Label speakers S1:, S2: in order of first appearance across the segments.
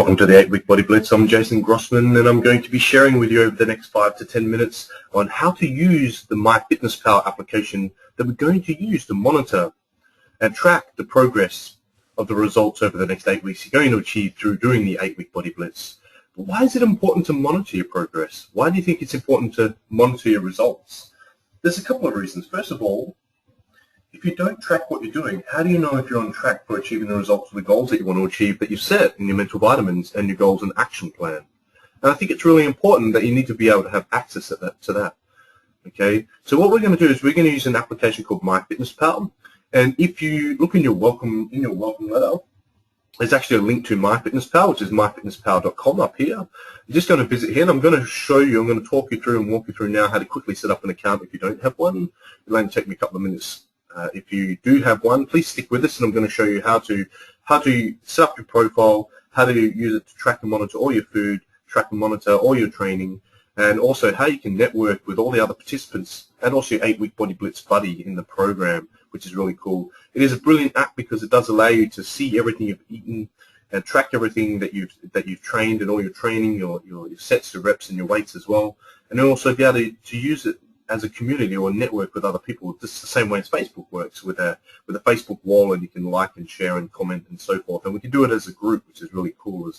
S1: Welcome to the 8-Week Body Blitz. I'm Jason Grossman, and I'm going to be sharing with you over the next 5 to 10 minutes on how to use the MyFitnessPal application that we're going to use to monitor and track the progress of the results over the next 8 weeks you're going to achieve through doing the 8-Week Body Blitz. But why is it important to monitor your progress? Why do you think it's important to monitor your results? There's a couple of reasons. First of all, if you don't track what you're doing, how do you know if you're on track for achieving the results of the goals that you want to achieve that you've set in your mental vitamins and your goals and action plan? And I think it's really important that you need to be able to have access to that. Okay, so what we're going to do is we're going to use an application called MyFitnessPal, and if you look in your welcome letter, there's actually a link to MyFitnessPal, which is myfitnesspal.com up here. I'm just going to visit here, and I'm going to show you, I'm going to talk you through and walk you through now how to quickly set up an account if you don't have one. It'll only take me a couple of minutes. If you do have one, please stick with us, and I'm going to show you how to set up your profile, how to use it to track and monitor all your food, track and monitor all your training, and also how you can network with all the other participants and also your 8-Week Body Blitz buddy in the program, which is really cool. It is a brilliant app because it does allow you to see everything you've eaten and track everything that you've trained and all your training, your sets, your reps, and your weights as well, and then also be able to use it as a community or network with other people. This is the same way as Facebook works with a Facebook wall, and you can like and share and comment and so forth. And we can do it as a group, which is really cool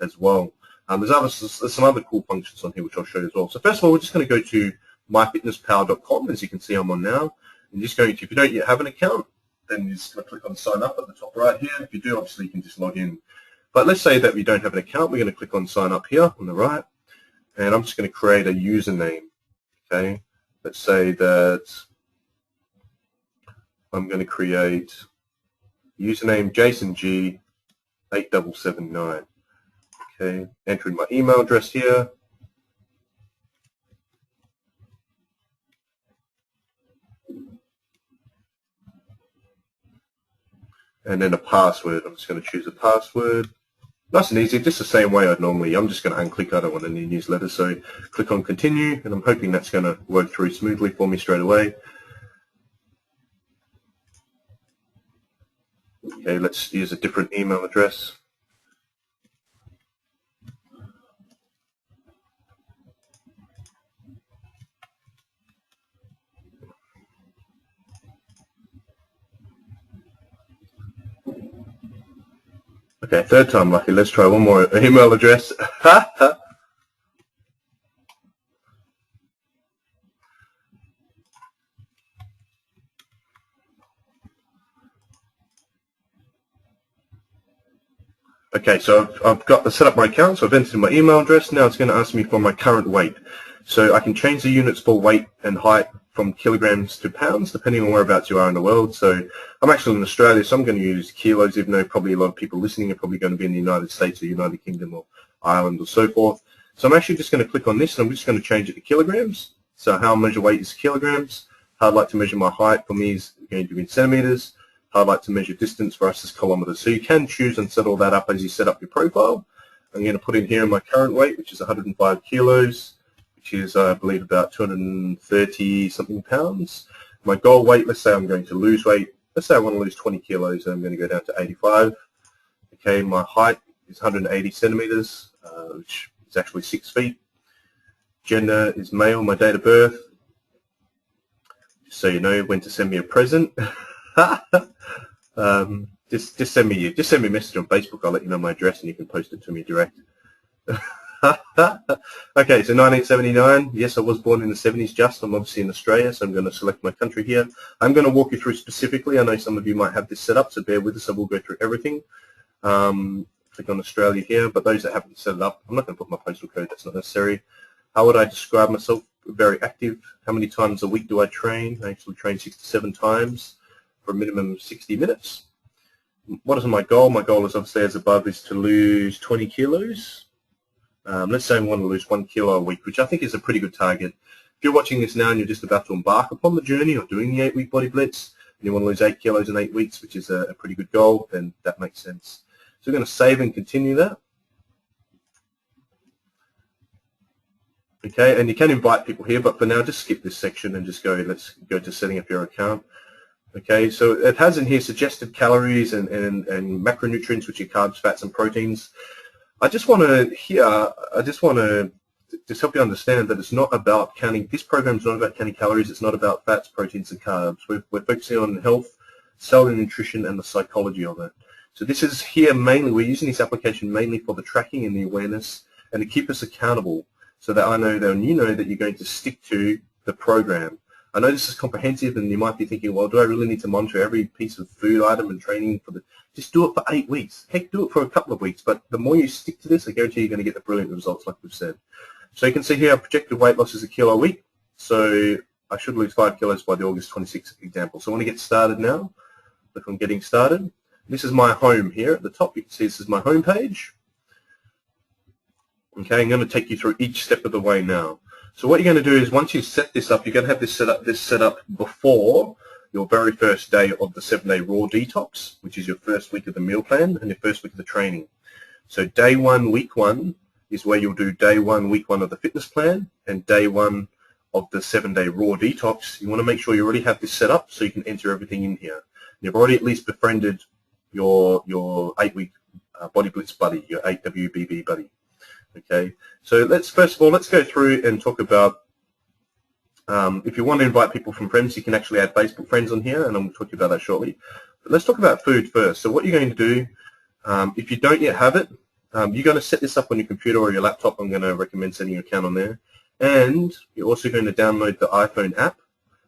S1: as well. There's some other cool functions on here which I'll show you as well. So first of all, we're just going to go to myfitnesspal.com. As you can see, I'm on now. And just going to, if you don't yet have an account, then you're just going to click on sign up at the top right here. If you do, obviously you can just log in. But let's say that we don't have an account. We're going to click on sign up here on the right, and I'm just going to create a username. Okay. Let's say that I'm going to create username JasonG8779. Okay, entering my email address here. And then a password. I'm just going to choose a password. Nice and easy, just the same way I'd normally. I'm just going to unclick. I don't want any newsletter, so click on continue, and I'm hoping that's going to work through smoothly for me straight away. Okay, let's use a different email address. Okay, third time lucky. Let's try one more email address. Okay, so I've got to set up my account, so I've entered my email address. Now it's going to ask me for my current weight. So I can change the units for weight and height from kilograms to pounds, depending on whereabouts you are in the world. So I'm actually in Australia, so I'm going to use kilos, even though probably a lot of people listening are probably going to be in the United States or United Kingdom or Ireland or so forth. So I'm actually just going to click on this, and I'm just going to change it to kilograms. So how I measure weight is kilograms. How I'd like to measure my height for me is going to be in centimeters. How I'd like to measure distance for us is kilometers. So you can choose and set all that up as you set up your profile. I'm going to put in here my current weight, which is 105 kilos, which is, I believe, about 230 something pounds. My goal weight, let's say I'm going to lose weight. Let's say I want to lose 20 kilos, and I'm going to go down to 85. Okay, my height is 180 centimeters, which is actually 6 feet. Gender is male. My date of birth, just so you know when to send me a present. Just send me a message on Facebook. I'll let you know my address, and you can post it to me direct. Okay, so 1979. Yes, I was born in the 70s. Just I'm obviously in Australia, so I'm going to select my country here. I'm going to walk you through specifically. I know some of you might have this set up, so bear with us. I will go through everything. Click on Australia here, but those that haven't set it up, I'm not going to put my postal code. That's not necessary. How would I describe myself? Very active. How many times a week do I train? I actually train 6 to 7 times for a minimum of 60 minutes. What is my goal? My goal is obviously as above is to lose 20 kilos. Let's say I want to lose 1 kilo a week, which I think is a pretty good target. If you're watching this now and you're just about to embark upon the journey of doing the 8-Week Body Blitz, and you want to lose 8 kilos in 8 weeks, which is a pretty good goal, then that makes sense. So we're going to save and continue that. Okay, and you can invite people here, but for now, just skip this section and just let's go to setting up your account. Okay, so it has in here suggested calories and macronutrients, which are carbs, fats, and proteins. I just want to just help you understand that it's not about counting. This program is not about counting calories. It's not about fats, proteins, and carbs. We're focusing on health, cellular nutrition, and the psychology of it. So this is here mainly, we're using this application mainly for the tracking and the awareness and to keep us accountable so that I know that and you know that you're going to stick to the program. I know this is comprehensive and you might be thinking, well, do I really need to monitor every piece of food item and training for the, just do it for 8 weeks. Heck, do it for a couple of weeks, but the more you stick to this, I guarantee you're going to get the brilliant results like we've said. So you can see here our projected weight loss is 1 kilo a week. So I should lose 5 kilos by the August 26th example. So I want to get started now. Click on getting started. This is my home here at the top. You can see this is my home page. Okay, I'm going to take you through each step of the way now. So what you're going to do is once you set this up, you're going to have this set up before your very first day of the 7-day raw detox, which is your first week of the meal plan and your first week of the training. So day 1, week 1 is where you'll do day 1, week 1 of the fitness plan and day 1 of the 7-day raw detox. You want to make sure you already have this set up so you can enter everything in here. You've already at least befriended your 8-week Body Blitz buddy, your 8WBB buddy. Okay, so first of all, let's go through and talk about if you want to invite people from friends, you can actually add Facebook friends on here, and I'm going to talk about that shortly. But let's talk about food first. So what you're going to do, if you don't yet have it, you're going to set this up on your computer or your laptop. I'm going to recommend setting your account on there. And you're also going to download the iPhone app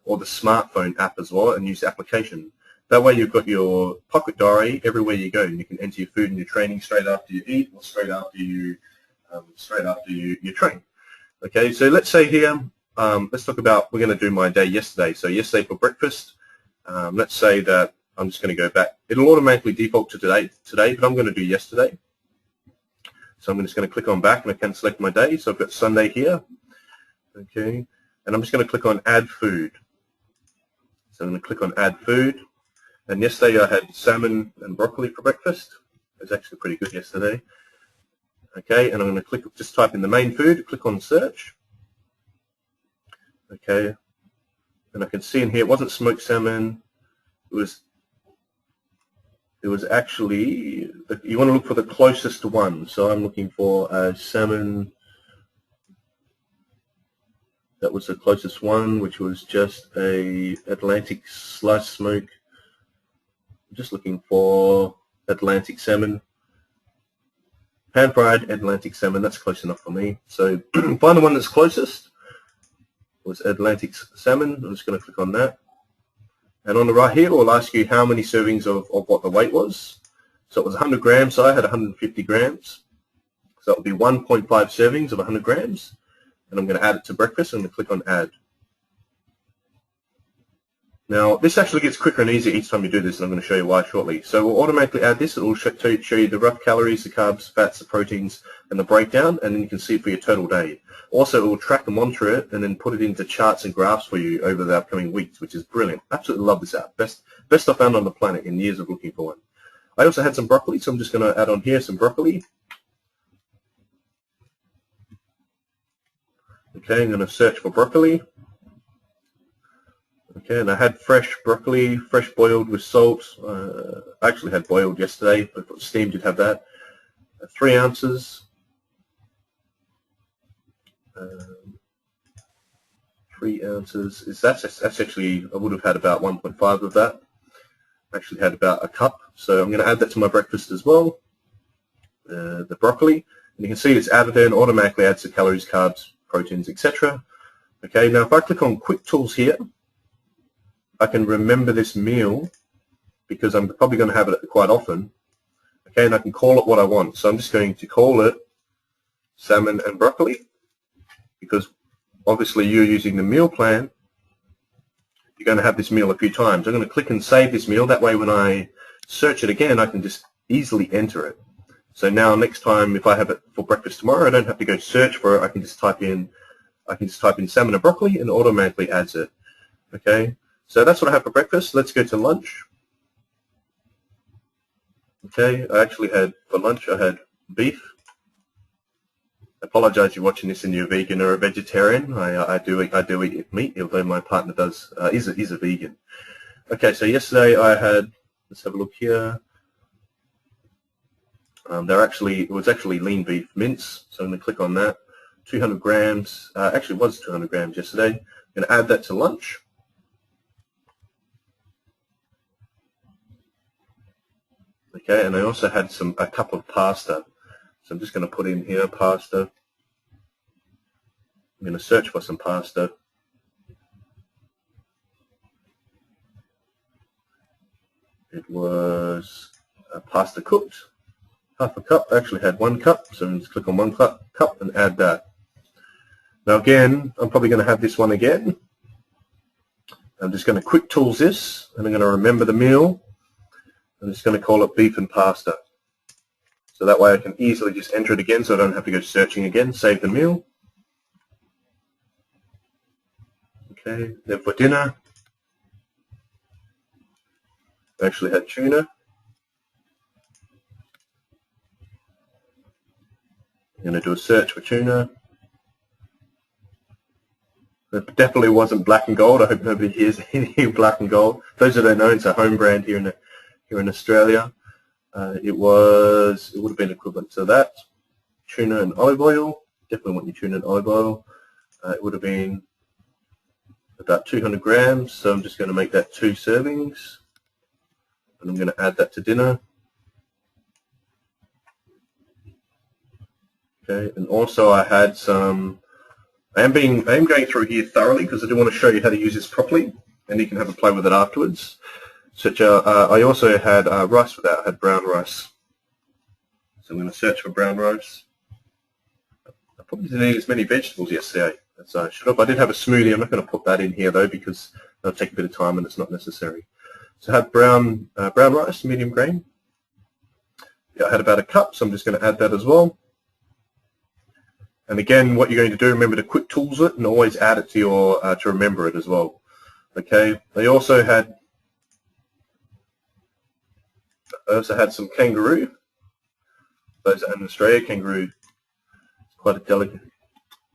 S1: or the smartphone app as well and use the application. That way you've got your pocket diary everywhere you go, and you can enter your food and your training straight after you eat or straight after you train. Okay, so let's say here, let's talk about, we're going to do my day yesterday. So yesterday for breakfast, let's say that I'm just going to go back. It'll automatically default to today, but I'm going to do yesterday. So I'm just going to click on back and I can select my day. So I've got Sunday here. Okay, and I'm just going to click on add food. So I'm going to click on add food. And yesterday I had salmon and broccoli for breakfast. It was actually pretty good yesterday. Okay, and I'm going to just type in the main food, click on search. Okay, and I can see in here it wasn't smoked salmon. It was actually, you want to look for the closest one. So I'm looking for a salmon. That was the closest one, which was just a Atlantic slice smoke. I'm just looking for Atlantic salmon. Pan-fried Atlantic salmon, that's close enough for me. So find the one that's closest. It was Atlantic salmon. I'm just going to click on that. And on the right here, it will ask you how many servings of what the weight was. So it was 100 grams, so I had 150 grams. So it will be 1.5 servings of 100 grams. And I'm going to add it to breakfast. I'm going to click on add. Now, this actually gets quicker and easier each time you do this, and I'm going to show you why shortly. So we'll automatically add this. It will show you the rough calories, the carbs, fats, the proteins, and the breakdown, and then you can see it for your total day. Also, it will track and monitor it, and then put it into charts and graphs for you over the upcoming weeks, which is brilliant. Absolutely love this app. Best I found on the planet in years of looking for one. I also had some broccoli, so I'm just going to add on here some broccoli. Okay, I'm going to search for broccoli. Okay, and I had fresh broccoli, fresh boiled with salt. I actually had boiled yesterday, but steamed did have that. 3 ounces. 3 ounces. That's actually, I would have had about 1.5 of that. I actually had about a cup. So I'm going to add that to my breakfast as well. The broccoli. And you can see it's added in, automatically adds the calories, carbs, proteins, etc. Okay, now if I click on Quick Tools here, I can remember this meal because I'm probably going to have it quite often. Okay, and I can call it what I want. So I'm just going to call it salmon and broccoli because obviously you're using the meal plan. You're going to have this meal a few times. I'm going to click and save this meal. That way when I search it again, I can just easily enter it. So now next time if I have it for breakfast tomorrow, I don't have to go search for it. I can just type in salmon and broccoli and automatically adds it. Okay. So that's what I have for breakfast. Let's go to lunch. Okay, I actually had, for lunch, I had beef. I apologize you're watching this and you're a vegan or a vegetarian. I do eat meat, although my partner is a vegan. Okay, so yesterday I had, let's have a look here. It was actually lean beef mince, so I'm going to click on that. 200 grams, actually it was 200 grams yesterday. I'm going to add that to lunch. Okay, and I also had a cup of pasta. So I'm just going to put in here pasta. I'm going to search for some pasta. It was pasta cooked, half a cup. I actually had 1 cup, so I'm just click on 1 cup and add that. Now again, I'm probably going to have this one again. I'm just going to quick tools this, and I'm going to remember the meal. I'm just going to call it beef and pasta. So that way I can easily just enter it again, so I don't have to go searching again. Save the meal. Okay, then for dinner, I actually had tuna. I'm going to do a search for tuna. It definitely wasn't Black and Gold. I hope nobody hears any Black and Gold. Those that don't know, it's a home brand here in Australia. It would have been equivalent to that. Tuna and olive oil. Definitely want your tuna and olive oil. It would have been about 200 grams. So I'm just going to make that 2 servings. And I'm going to add that to dinner. Okay, and also I had some. I am going through here thoroughly because I do want to show you how to use this properly, and you can have a play with it afterwards. I also had rice with that. I had brown rice. So I'm going to search for brown rice. I probably didn't eat as many vegetables yesterday as I should have. I did have a smoothie. I'm not going to put that in here though because it'll take a bit of time and it's not necessary. So I had brown rice, medium grain. Yeah, I had about a cup, so I'm just going to add that as well. And again, what you're going to do, remember to quick tools it and always add it to your to remember it as well. Okay. I also had some kangaroo. Those are in Australia. Kangaroo is quite a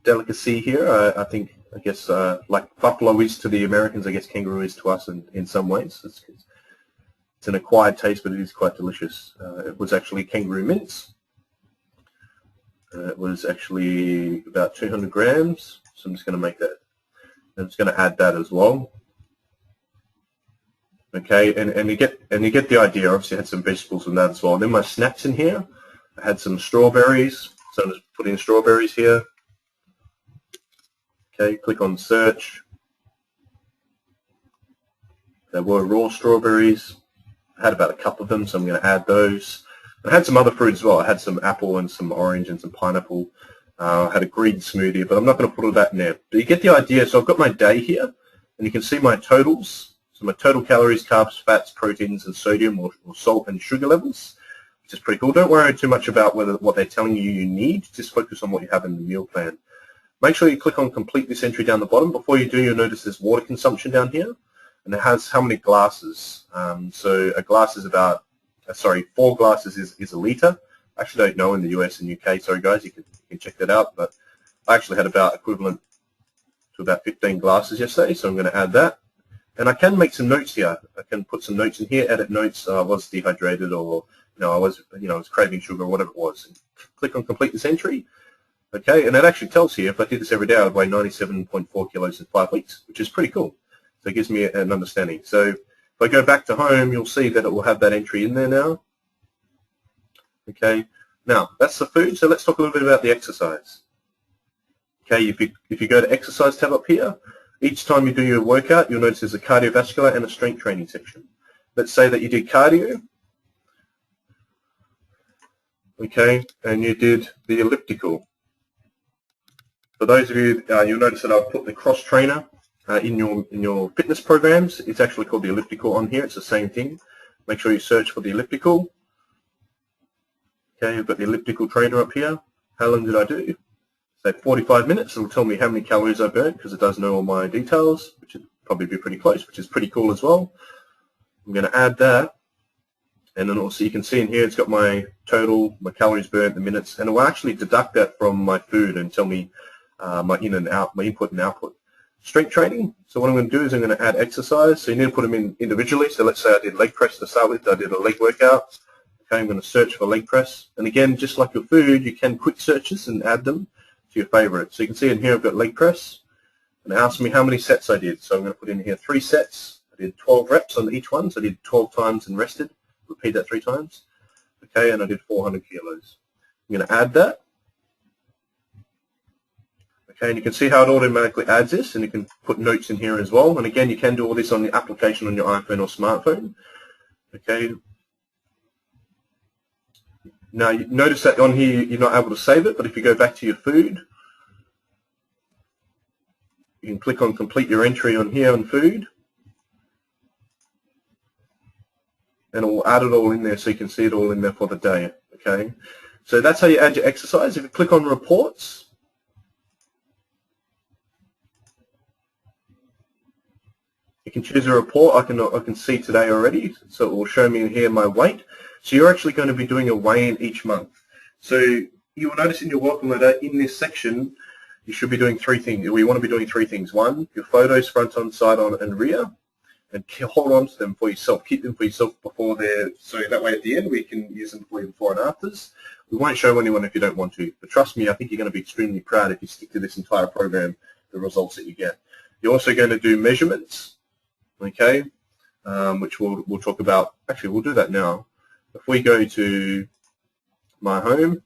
S1: delicacy here. I guess like buffalo is to the Americans, I guess kangaroo is to us in some ways. It's an acquired taste, but it is quite delicious. It was actually kangaroo mince. It was actually about 200 grams, so I'm just going to make that. I'm just going to add that as well. Okay, and you get the idea. Obviously, I had some vegetables in that as well. And then my snacks in here, I had some strawberries, so I'm just putting strawberries here. Okay, click on search. There were raw strawberries. I had about a cup of them, so I'm going to add those. I had some other fruit as well. I had some apple and some orange and some pineapple. I had a green smoothie, but I'm not going to put all that in there. But you get the idea. So I've got my day here, and you can see my totals. So my total calories, carbs, fats, proteins, and sodium or salt and sugar levels, which is pretty cool. Don't worry too much about what they're telling you need. Just focus on what you have in the meal plan. Make sure you click on complete this entry down the bottom. Before you do, you'll notice there's water consumption down here, and it has how many glasses. So a glass is about 4 glasses is a litre. I actually don't know in the US and UK. Sorry guys, you can check that out. But I actually had about equivalent to about 15 glasses yesterday, so I'm going to add that. And I can make some notes here. I can put some notes in here, edit notes. I was dehydrated, or I was craving sugar, or whatever it was. And click on complete this entry. Okay, and it actually tells here if I did this every day, I'd weigh 97.4 kilos in 5 weeks, which is pretty cool. So it gives me an understanding. So if I go back to home, you'll see that it will have that entry in there now. Okay, now that's the food. So let's talk a little bit about the exercise. Okay, if you go to exercise tab up here, each time you do your workout, you'll notice there's a cardiovascular and a strength training section. Let's say that you did cardio, okay, and you did the elliptical. For those of you, you'll notice that I've put the cross trainer in your fitness programs. It's actually called the elliptical on here. It's the same thing. Make sure you search for the elliptical. Okay, I've got the elliptical trainer up here. How long did I do? Say 45 minutes. It'll tell me how many calories I burnt because it does know all my details, which would probably be pretty close, which is pretty cool as well. I'm going to add that. And then also you can see in here it's got my total, my calories burnt, the minutes, and it will actually deduct that from my food and tell me my input and output. Strength training, so what I'm going to do is I'm going to add exercise. So you need to put them in individually. So let's say I did leg press to start with. I did a leg workout. Okay, I'm going to search for leg press. And again, just like your food, you can quick searches and add them to your favorite. So you can see in here I've got leg press. And it asks me how many sets I did. So I'm going to put in here 3 sets. I did 12 reps on each one. So I did 12 times and rested. Repeat that 3 times. Okay, and I did 400 kilos. I'm going to add that. Okay, and you can see how it automatically adds this, and you can put notes in here as well. And again, you can do all this on the application on your iPhone or smartphone. Okay. Now, you notice that on here you're not able to save it, but if you go back to your food, you can click on complete your entry on here on food, and it will add it all in there so you can see it all in there for the day. Okay, so that's how you add your exercise. If you click on reports, you can choose a report. I can see today already, so it will show me here my weight. So you're actually going to be doing a weigh-in each month. So you will notice in your welcome letter in this section, you should be doing 3 things. We want to be doing 3 things. 1, your photos front on, side on, and rear, and hold on to them for yourself. Keep them for yourself before they're, so that way at the end we can use them for your before and afters. We won't show anyone if you don't want to, but trust me, I think you're going to be extremely proud if you stick to this entire program, the results that you get. You're also going to do measurements. Okay, which we'll talk about. Actually, we'll do that now. If we go to my home,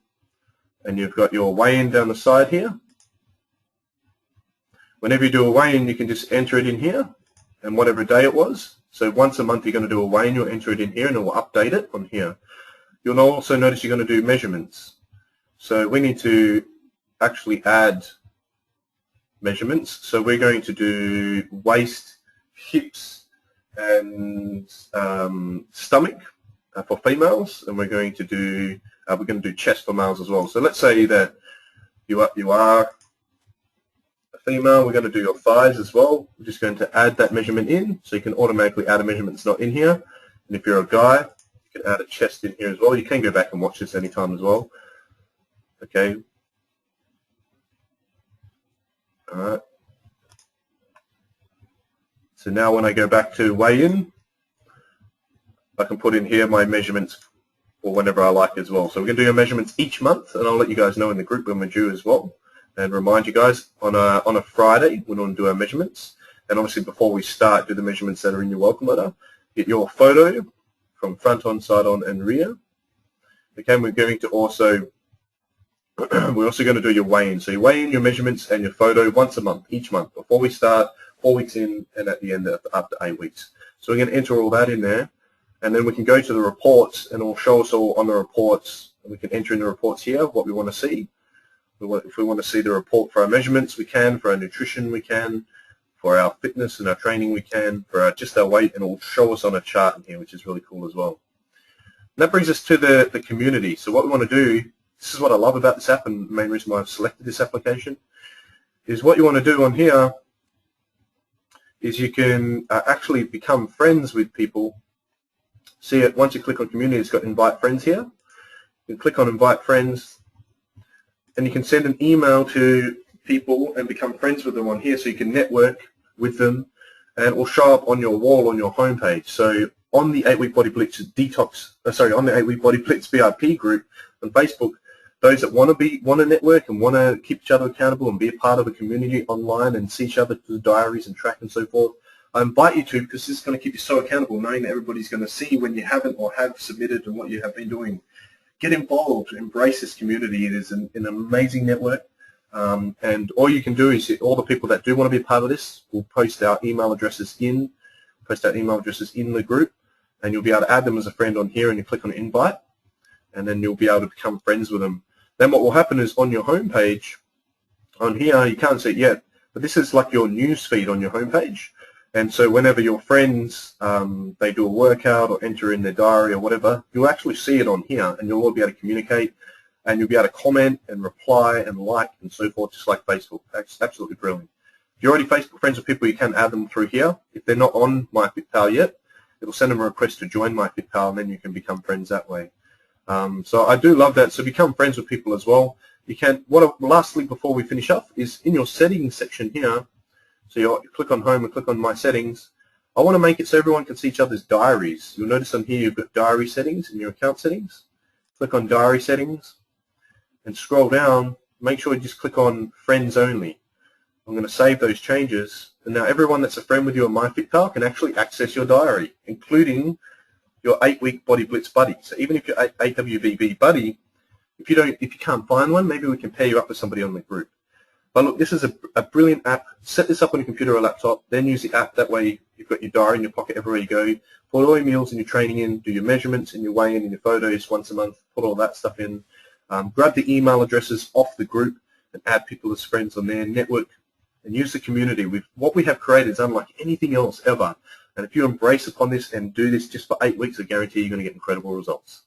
S1: and you've got your weigh-in down the side here. Whenever you do a weigh-in, you can just enter it in here, and whatever day it was. So once a month you're going to do a weigh-in, you'll enter it in here, and it will update it on here. You'll also notice you're going to do measurements. So we need to actually add measurements. So we're going to do waist, hips, and stomach for females, and we're going to do chest for males as well. So let's say that you are a female. We're going to do your thighs as well. We're just going to add that measurement in, so you can automatically add a measurement that's not in here. And if you're a guy, you can add a chest in here as well. You can go back and watch this anytime as well. Okay. All right. So now when I go back to weigh-in, I can put in here my measurements for whenever I like as well. So we're going to do your measurements each month, and I'll let you guys know in the group when we're due as well. And remind you guys, on a Friday, we're going to do our measurements. And obviously before we start, do the measurements that are in your welcome letter. Get your photo from front on, side on, and rear. Okay, we're going to also, we're also going to do your weigh-in. So you weigh in your measurements and your photo once a month, each month, before we start, 4 weeks in, and at the end after 8 weeks. So we're going to enter all that in there, and then we can go to the reports, and it will show us all on the reports. And we can enter in the reports here what we want to see. If we want to see the report for our measurements, we can. For our nutrition, we can. For our fitness and our training, we can. For just our weight, and it will show us on a chart in here, which is really cool as well. And that brings us to the community. So what we want to do, this is what I love about this app, and the main reason why I've selected this application, is what you want to do on here is you can actually become friends with people. See it, once you click on community, it's got invite friends here. You can click on invite friends, and you can send an email to people and become friends with them on here, so you can network with them, and it will show up on your wall on your homepage. So on the 8-Week Body Blitz on the 8-Week Body Blitz VIP group on Facebook, those that want to network and want to keep each other accountable and be a part of a community online and see each other through diaries and track and so forth, I invite you to, because this is going to keep you so accountable, knowing that everybody's going to see when you haven't or have submitted and what you have been doing. Get involved, embrace this community. It is an amazing network, and all you can do is all the people that do want to be a part of this, we'll post our email addresses in the group, and you'll be able to add them as a friend on here, and you click on invite, and then you'll be able to become friends with them. Then what will happen is on your homepage, on here, you can't see it yet, but this is like your news feed on your homepage. And so whenever your friends, they do a workout or enter in their diary or whatever, you'll actually see it on here, and you'll all be able to communicate, and you'll be able to comment and reply and like and so forth, just like Facebook. That's absolutely brilliant. If you're already Facebook friends with people, you can add them through here. If they're not on MyFitPal yet, it'll send them a request to join MyFitPal, and then you can become friends that way. So I do love that. So become friends with people as well. You can. Lastly, before we finish up, is in your settings section here. So you click on Home and click on My Settings. I want to make it so everyone can see each other's diaries. You'll notice on here you've got diary settings in your account settings. Click on diary settings and scroll down. Make sure you just click on friends only. I'm going to save those changes, and now everyone that's a friend with you on MyFitPal can actually access your diary, including your 8-week Body Blitz buddy. So even if you're AWBB buddy, if you can't find one, maybe we can pair you up with somebody on the group. But look, this is a brilliant app. Set this up on a computer or laptop, then use the app. That way you've got your diary in your pocket everywhere you go. Put all your meals and your training in, do your measurements and your weigh-in and your photos once a month, put all that stuff in. Grab the email addresses off the group and add people as friends on their network, and use the community. What we have created is unlike anything else ever. And if you embrace upon this and do this just for 8 weeks, I guarantee you're going to get incredible results.